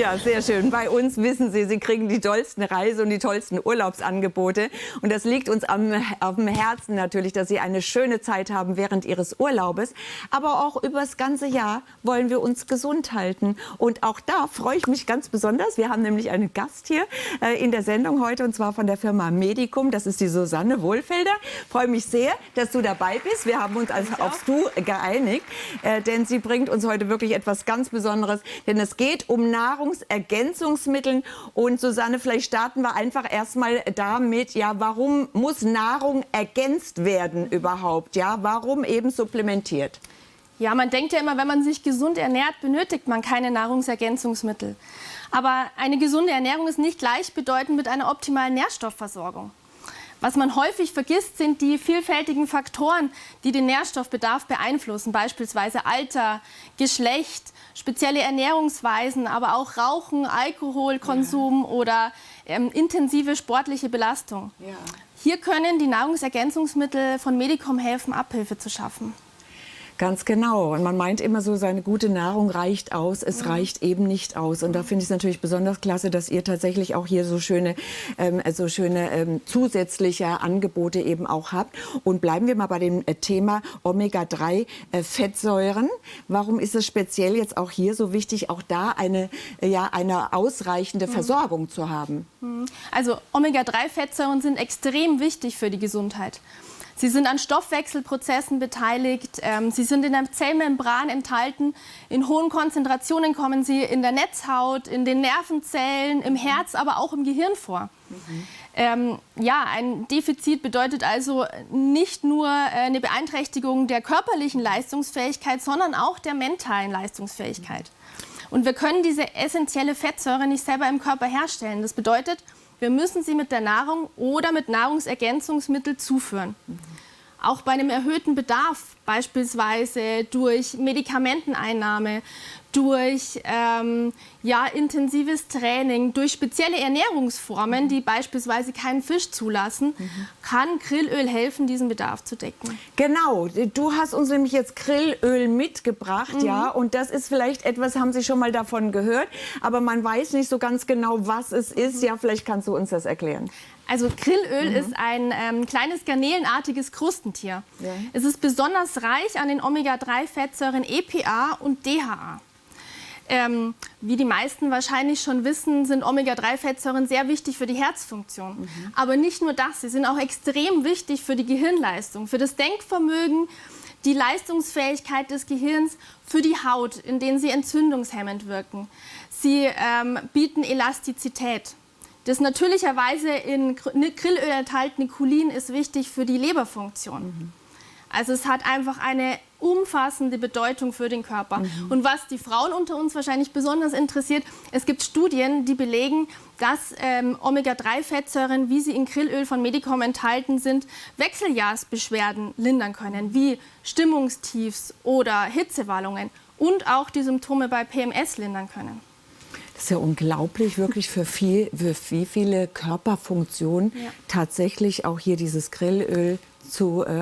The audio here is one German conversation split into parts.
Ja, sehr schön. Bei uns wissen Sie, Sie kriegen die tollsten Reise- und die tollsten Urlaubsangebote. Und das liegt uns auf dem Herzen natürlich, dass Sie eine schöne Zeit haben während Ihres Urlaubes. Aber auch über das ganze Jahr wollen wir uns gesund halten. Und auch da freue ich mich ganz besonders. Wir haben nämlich einen Gast hier in der Sendung heute, und zwar von der Firma Medicum. Das ist die Susanne Wohlfelder. Ich freue mich sehr, dass du dabei bist. Wir haben uns also aufs Du geeinigt, denn sie bringt uns heute wirklich etwas ganz Besonderes. Denn es geht um Nahrungsergänzungsmittel. Und Susanne, vielleicht starten wir einfach erstmal damit, ja, warum muss Nahrung ergänzt werden überhaupt? Ja, warum eben supplementiert? Ja, man denkt ja immer, wenn man sich gesund ernährt, benötigt man keine Nahrungsergänzungsmittel. Aber eine gesunde Ernährung ist nicht gleichbedeutend mit einer optimalen Nährstoffversorgung. Was man häufig vergisst, sind die vielfältigen Faktoren, die den Nährstoffbedarf beeinflussen, beispielsweise Alter, Geschlecht, spezielle Ernährungsweisen, aber auch Rauchen, Alkoholkonsum oder intensive sportliche Belastung. Ja. Hier können die Nahrungsergänzungsmittel von Medicum helfen, Abhilfe zu schaffen. Ganz genau. Und man meint immer so, seine gute Nahrung reicht aus. Es reicht eben nicht aus. Und da finde ich es natürlich besonders klasse, dass ihr tatsächlich auch hier so schöne zusätzliche Angebote eben auch habt. Und bleiben wir mal bei dem Thema Omega-3-Fettsäuren. Warum ist es speziell jetzt auch hier so wichtig, auch da eine ausreichende Versorgung zu haben? Also Omega-3-Fettsäuren sind extrem wichtig für die Gesundheit. Sie sind an Stoffwechselprozessen beteiligt, sie sind in der Zellmembran enthalten. In hohen Konzentrationen kommen sie in der Netzhaut, in den Nervenzellen, im Herz, aber auch im Gehirn vor. Ein Defizit bedeutet also nicht nur eine Beeinträchtigung der körperlichen Leistungsfähigkeit, sondern auch der mentalen Leistungsfähigkeit. Und wir können diese essentielle Fettsäure nicht selber im Körper herstellen. Das bedeutet, wir müssen sie mit der Nahrung oder mit Nahrungsergänzungsmitteln zuführen. Auch bei einem erhöhten Bedarf, beispielsweise durch Medikamenteneinnahme, durch intensives Training, durch spezielle Ernährungsformen, die beispielsweise keinen Fisch zulassen, kann Grillöl helfen, diesen Bedarf zu decken. Genau, du hast uns nämlich jetzt Grillöl mitgebracht, ja, und das ist vielleicht etwas, haben Sie schon mal davon gehört, aber man weiß nicht so ganz genau, was es ist. Ja, vielleicht kannst du uns das erklären. Also Grillöl ist ein kleines garnelenartiges Krustentier. Ja. Es ist besonders reich an den Omega-3-Fettsäuren EPA und DHA. Wie die meisten wahrscheinlich schon wissen, sind Omega-3-Fettsäuren sehr wichtig für die Herzfunktion. Aber nicht nur das, sie sind auch extrem wichtig für die Gehirnleistung, für das Denkvermögen, die Leistungsfähigkeit des Gehirns, für die Haut, in denen sie entzündungshemmend wirken. Sie bieten Elastizität. Das natürlicherweise in Grillöl enthaltene Cholin ist wichtig für die Leberfunktion. Also es hat einfach eine umfassende Bedeutung für den Körper. Und was die Frauen unter uns wahrscheinlich besonders interessiert, es gibt Studien, die belegen, dass Omega-3-Fettsäuren, wie sie in Grillöl von Medicum enthalten sind, Wechseljahrsbeschwerden lindern können, wie Stimmungstiefs oder Hitzewallungen und auch die Symptome bei PMS lindern können. Das ist ja unglaublich, wirklich für wie viele Körperfunktionen tatsächlich auch hier dieses Grillöl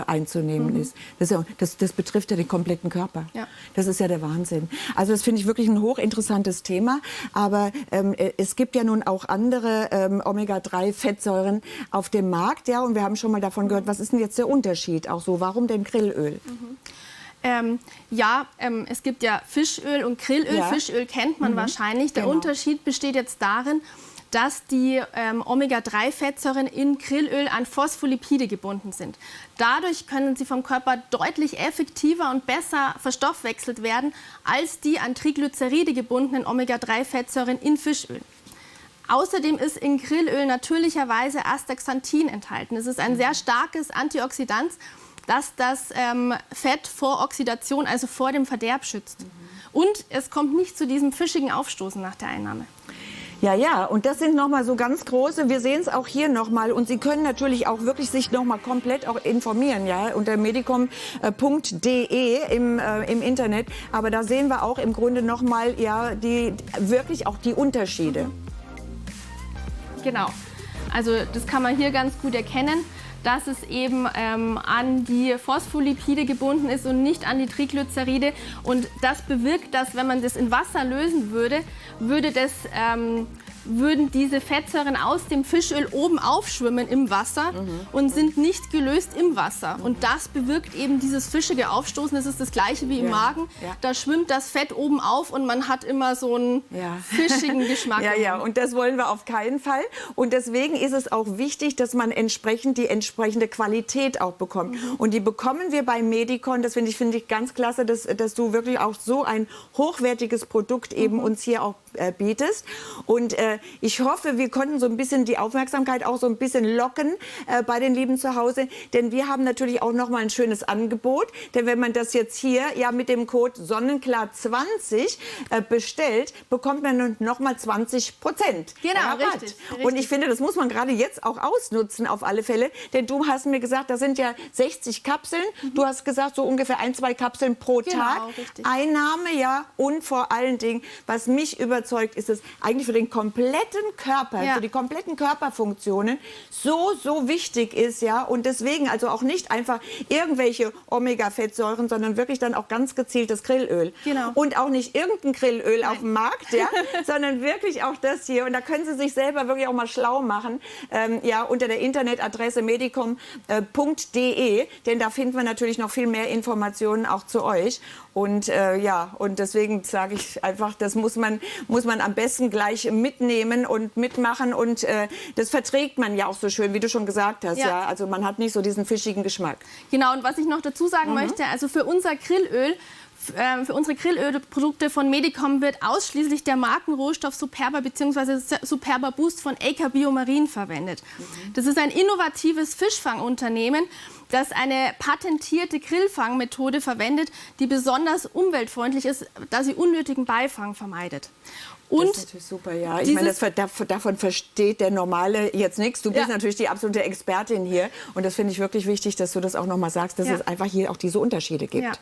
einzunehmen ist. Das betrifft ja den kompletten Körper. Ja. Das ist ja der Wahnsinn. Also das finde ich wirklich ein hochinteressantes Thema. Aber es gibt ja nun auch andere Omega-3-Fettsäuren auf dem Markt. Ja, und wir haben schon mal davon gehört, was ist denn jetzt der Unterschied? Auch so, warum denn Grillöl? Es gibt ja Fischöl und Grillöl. Ja. Fischöl kennt man wahrscheinlich. Der Unterschied besteht jetzt darin, dass die Omega-3-Fettsäuren in Grillöl an Phospholipide gebunden sind. Dadurch können sie vom Körper deutlich effektiver und besser verstoffwechselt werden als die an Triglyceride gebundenen Omega-3-Fettsäuren in Fischöl. Außerdem ist in Grillöl natürlicherweise Astaxanthin enthalten. Es ist ein sehr starkes Antioxidant, das das Fett vor Oxidation, also vor dem Verderb schützt. Und es kommt nicht zu diesem fischigen Aufstoßen nach der Einnahme. Ja, und das sind nochmal so ganz große, wir sehen es auch hier nochmal, und Sie können natürlich auch wirklich sich nochmal komplett auch informieren, ja, unter medicum.de im Internet, aber da sehen wir auch im Grunde nochmal, ja, wirklich auch die Unterschiede. Genau, also das kann man hier ganz gut erkennen. dass es eben an die Phospholipide gebunden ist und nicht an die Triglyceride. Und das bewirkt, dass wenn man das in Wasser lösen würde, würden diese Fettsäuren aus dem Fischöl oben aufschwimmen im Wasser und sind nicht gelöst im Wasser. Und das bewirkt eben dieses fischige Aufstoßen. Das ist das Gleiche wie im Magen. Ja. Da schwimmt das Fett oben auf und man hat immer so einen fischigen Geschmack. Ja, und das wollen wir auf keinen Fall. Und deswegen ist es auch wichtig, dass man entsprechend die entsprechende Qualität auch bekommt. Und die bekommen wir bei Medicon. Das finde ich ganz klasse, dass du wirklich auch so ein hochwertiges Produkt eben uns hier auch bietest. Und ich hoffe, wir konnten so ein bisschen die Aufmerksamkeit auch so ein bisschen locken bei den Lieben zu Hause. Denn wir haben natürlich auch noch mal ein schönes Angebot. Denn wenn man das jetzt hier ja mit dem Code Sonnenklar20 bestellt, bekommt man noch mal 20% Rabatt. Richtig. Und ich finde, das muss man gerade jetzt auch ausnutzen auf alle Fälle. Denn du hast mir gesagt, das sind ja 60 Kapseln. Du hast gesagt, so ungefähr 1-2 Kapseln pro Tag. Richtig. Einnahme, ja. Und vor allen Dingen, was mich überzeugt, ist es eigentlich für den kompletten Körper, für die kompletten Körperfunktionen so wichtig ist, ja. Und deswegen also auch nicht einfach irgendwelche Omega-Fettsäuren, sondern wirklich dann auch ganz gezieltes Grillöl. Genau. Und auch nicht irgendein Grillöl auf dem Markt, ja, sondern wirklich auch das hier. Und da können Sie sich selber wirklich auch mal schlau machen, ja, unter der Internetadresse medicom.de, denn da finden wir natürlich noch viel mehr Informationen auch zu euch. Und ja, und deswegen sage ich einfach, das muss man am besten gleich mitnehmen und mitmachen. Und das verträgt man ja auch so schön, wie du schon gesagt hast. Ja. Also man hat nicht so diesen fischigen Geschmack. Genau, und was ich noch dazu sagen möchte, also für unser Grillöl, für unsere Grillölprodukte von Medicom wird ausschließlich der Markenrohstoff Superba bzw. Superba Boost von Aker Biomarin verwendet. Das ist ein innovatives Fischfangunternehmen, das eine patentierte Grillfangmethode verwendet, die besonders umweltfreundlich ist, da sie unnötigen Beifang vermeidet. Und das ist natürlich super, ja. Ich meine, davon versteht der Normale jetzt nichts. Du bist natürlich die absolute Expertin hier. Und das finde ich wirklich wichtig, dass du das auch noch mal sagst, dass es einfach hier auch diese Unterschiede gibt. Ja.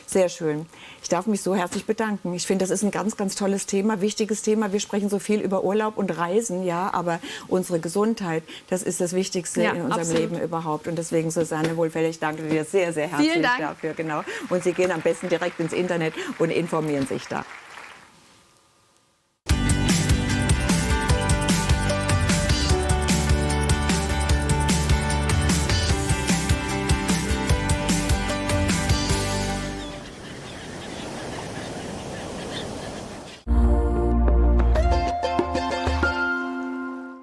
Sehr schön. Ich darf mich so herzlich bedanken. Ich finde, das ist ein ganz, ganz tolles Thema, wichtiges Thema. Wir sprechen so viel über Urlaub und Reisen, ja, aber unsere Gesundheit, das ist das Wichtigste in unserem Leben überhaupt. Und deswegen, Susanne Wohlfähig, danke dir sehr, sehr herzlich dafür. Genau. Und Sie gehen am besten direkt ins Internet und informieren sich da.